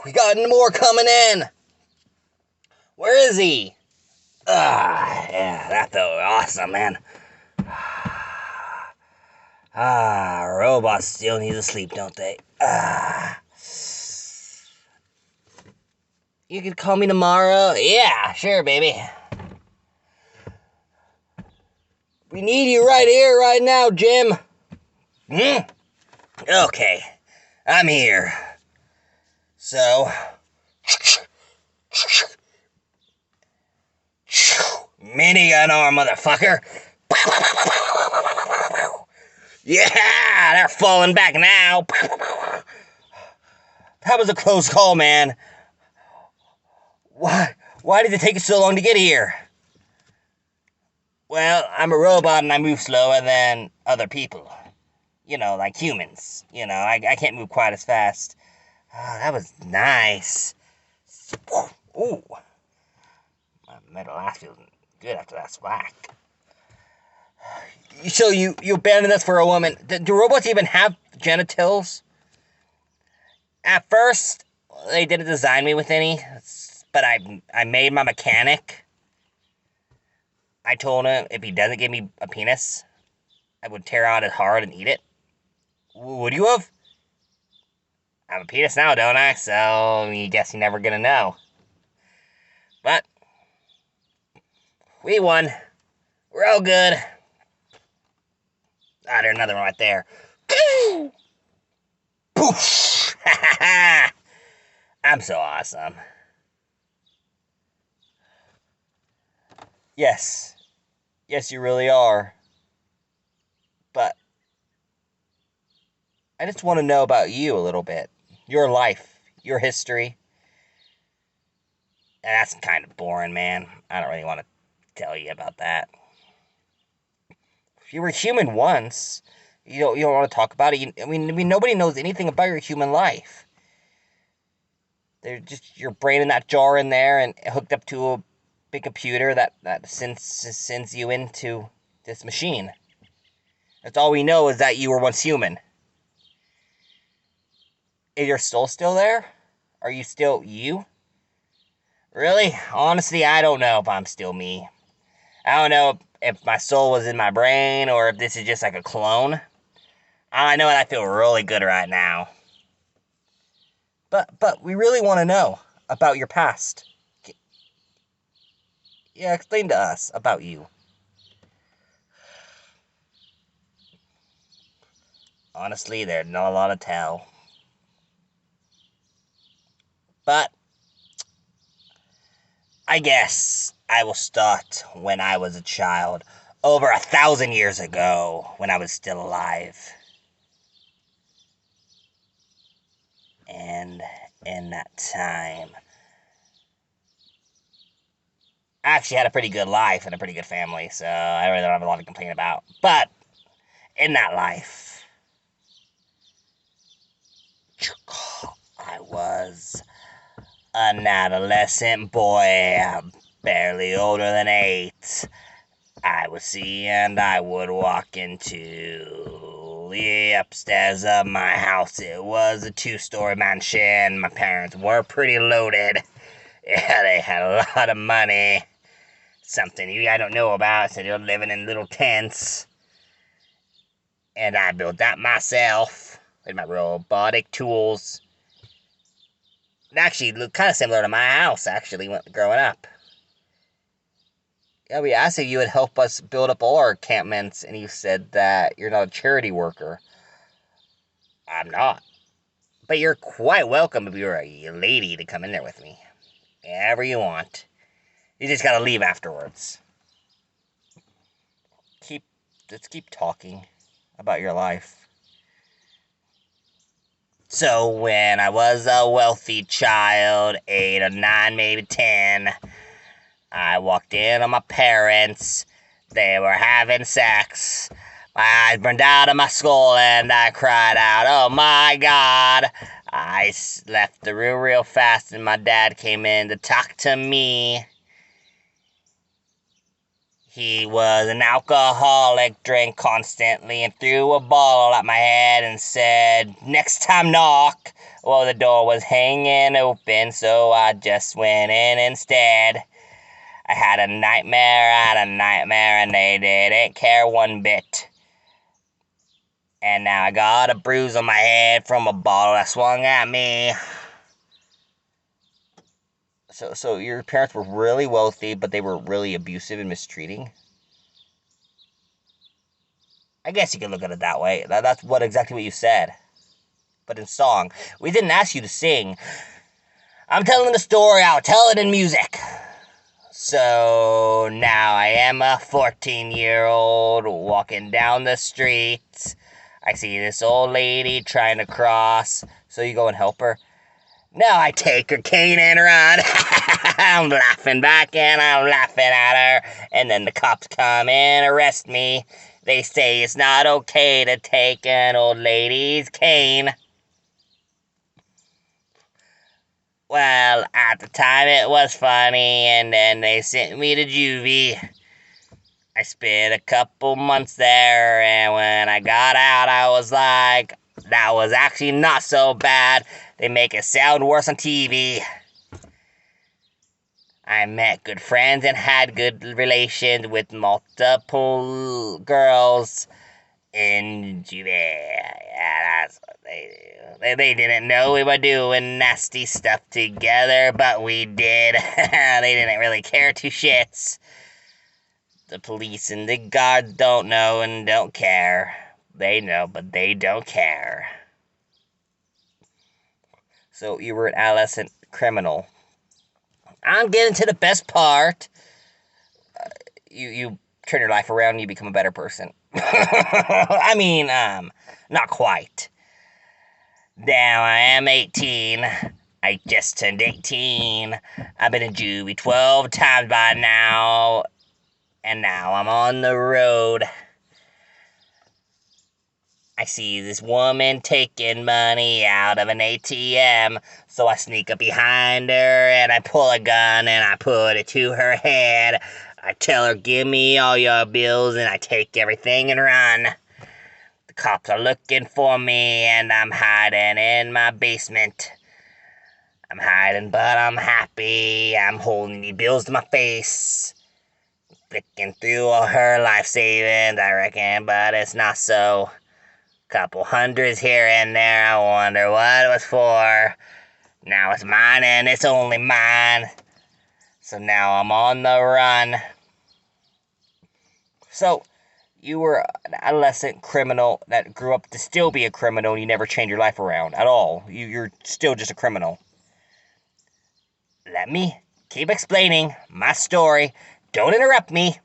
We got more coming in. Where is he? Yeah, that's awesome, man. Robots still need to sleep, don't they? You could call me tomorrow? Yeah, sure, baby. We need you right here, right now, Jim. Okay, I'm here. So... Minigun arm, motherfucker. Yeah, they're falling back now. That was a close call, man. Why did it take you so long to get here? Well, I'm a robot and I move slower than other people. You know, like humans. You know, I can't move quite as fast. Oh, that was nice. Ooh. My metal ass feels good after that whack. So you abandoned us for a woman. Do robots even have genitals? At first, they didn't design me with any, but I made my mechanic. I told him if he doesn't give me a penis, I would tear out his heart and eat it. Would you have? I have a penis now, don't I? So I guess you're never gonna know. But we won. We're all good. Ah, there's another one right there. Poof! I'm so awesome. Yes. Yes, you really are. But I just want to know about you a little bit. Your life. Your history. And that's kind of boring, man. I don't really want to tell you about that. If you were human once, you don't want to talk about it. I mean, nobody knows anything about your human life. They're just your brain in that jar in there and hooked up to a big computer that sends you into this machine. That's all we know is that you were once human. Is your soul still there? Are you still you? Really? Honestly, I don't know if I'm still me. I don't know if my soul was in my brain or if this is just like a clone. I know that I feel really good right now. But we really want to know about your past. Yeah, explain to us about you. Honestly, there's not a lot to tell. But I guess I will start when I was a child, over 1,000 years ago, when I was still alive. And in that time, I actually had a pretty good life and a pretty good family, so I really don't have a lot to complain about. But in that life, I was an adolescent boy, barely older than 8. I would see and I would walk into the upstairs of my house. It was a 2-story mansion. My parents were pretty loaded. Yeah, they had a lot of money. Something you I don't know about, so they're living in little tents. And I built that myself with my robotic tools. It actually looked kind of similar to my house, actually, when growing up. Yeah, we asked if you would help us build up all our encampments, and you said that you're not a charity worker. I'm not. But you're quite welcome if you're a lady to come in there with me. Whenever you want. You just gotta leave afterwards. Let's keep talking about your life. So when I was a wealthy child, 8 or 9, maybe 10, I walked in on my parents. They were having sex. My eyes burned out of my skull and I cried out, "Oh my God." I left the room real fast and my dad came in to talk to me. He was an alcoholic, drank constantly, and threw a bottle at my head and said, "Next time knock." Well, the door was hanging open, so I just went in instead. I had a nightmare, and they didn't care one bit. And now I got a bruise on my head from a bottle that swung at me. So your parents were really wealthy, but they were really abusive and mistreating? I guess you could look at it that way. That's exactly what you said. But in song. We didn't ask you to sing. I'm telling the story, I'll tell it in music. So now I am a 14-year-old walking down the street. I see this old lady trying to cross. So you go and help her. Now I take her cane and run. I'm laughing back and I'm laughing at her. And then the cops come and arrest me. They say it's not okay to take an old lady's cane. Well, at the time it was funny, and then they sent me to juvie. I spent a couple months there, and when I got out, I was like, that was actually not so bad. They make it sound worse on TV. I met good friends and had good relations with multiple girls in juvie. Yeah, that's what they do. They didn't know we were doing nasty stuff together, but we did. They didn't really care two shits. The police and the guards don't know and don't care. They know, but they don't care. So you were an adolescent criminal. I'm getting to the best part. You turn your life around and you become a better person. I mean, not quite. Now I am 18. I just turned 18. I've been in juvie 12 times by now. And now I'm on the road. I see this woman taking money out of an ATM. So I sneak up behind her and I pull a gun and I put it to her head. I tell her, "Give me all your bills," and I take everything and run. The cops are looking for me and I'm hiding in my basement. I'm hiding, but I'm happy. I'm holding the bills to my face. Flicking through all her life savings, I reckon, but it's not so. Couple hundreds here and there, I wonder what it was for. Now it's mine and it's only mine. So now I'm on the run. So, you were an adolescent criminal that grew up to still be a criminal and you never changed your life around at all. You're still just a criminal. Let me keep explaining my story. Don't interrupt me.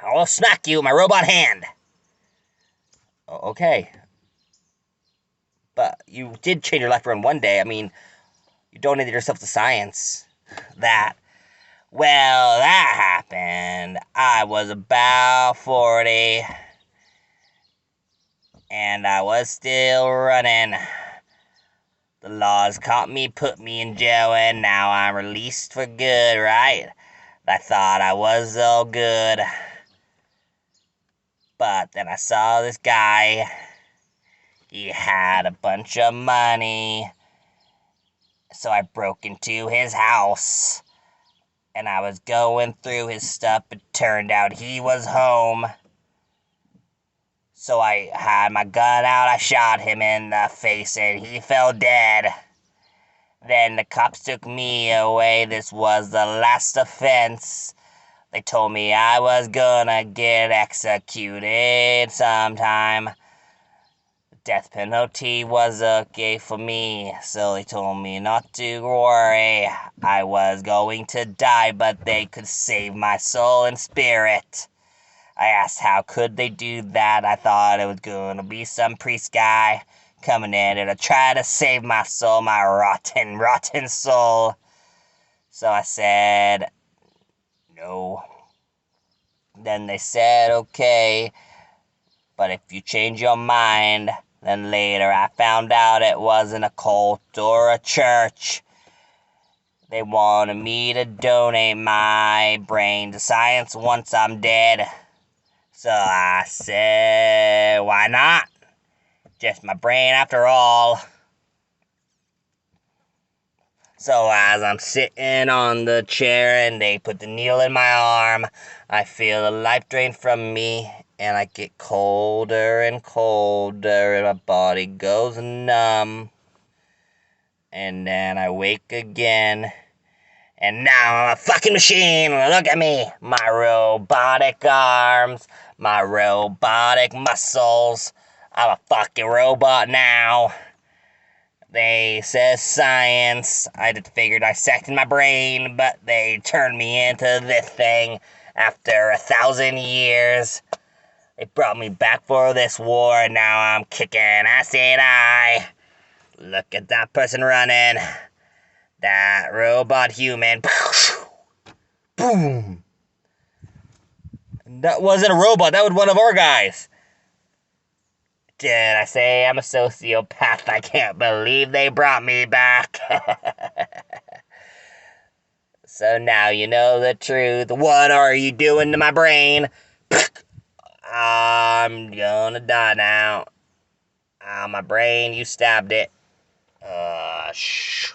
I'll smack you with my robot hand. Okay. But you did change your life around one day. I mean, you donated yourself to science. Well, that happened. I was about 40. And I was still running. The laws caught me, put me in jail, and now I'm released for good, right? I thought I was all good. But then I saw this guy. He had a bunch of money. So I broke into his house. And I was going through his stuff, but turned out he was home. So I had my gun out, I shot him in the face, and he fell dead. Then the cops took me away. This was the last offense. They told me I was gonna get executed sometime. The death penalty was okay for me, so they told me not to worry. I was going to die, but they could save my soul and spirit. I asked how could they do that. I thought it was gonna be some priest guy coming in to try to save my soul, my rotten, rotten soul. So I said, no. Then they said, okay, but if you change your mind, then later I found out it wasn't a cult or a church. They wanted me to donate my brain to science once I'm dead. So I said, why not? Just my brain after all. So as I'm sitting on the chair and they put the needle in my arm, I feel the life drain from me and I get colder and colder and my body goes numb. And then I wake again. And now I'm a fucking machine. Look at me. My robotic arms. My robotic muscles. I'm a fucking robot now. They says science. I just figured dissecting my brain, but they turned me into this thing after 1,000 years. They brought me back for this war, and now I'm kicking ass and I. Look at that person running. That robot human. Boom. That wasn't a robot. That was one of our guys. Did I say I'm a sociopath? I can't believe they brought me back. So now you know the truth. What are you doing to my brain? I'm gonna die now. My brain, you stabbed it. Shh.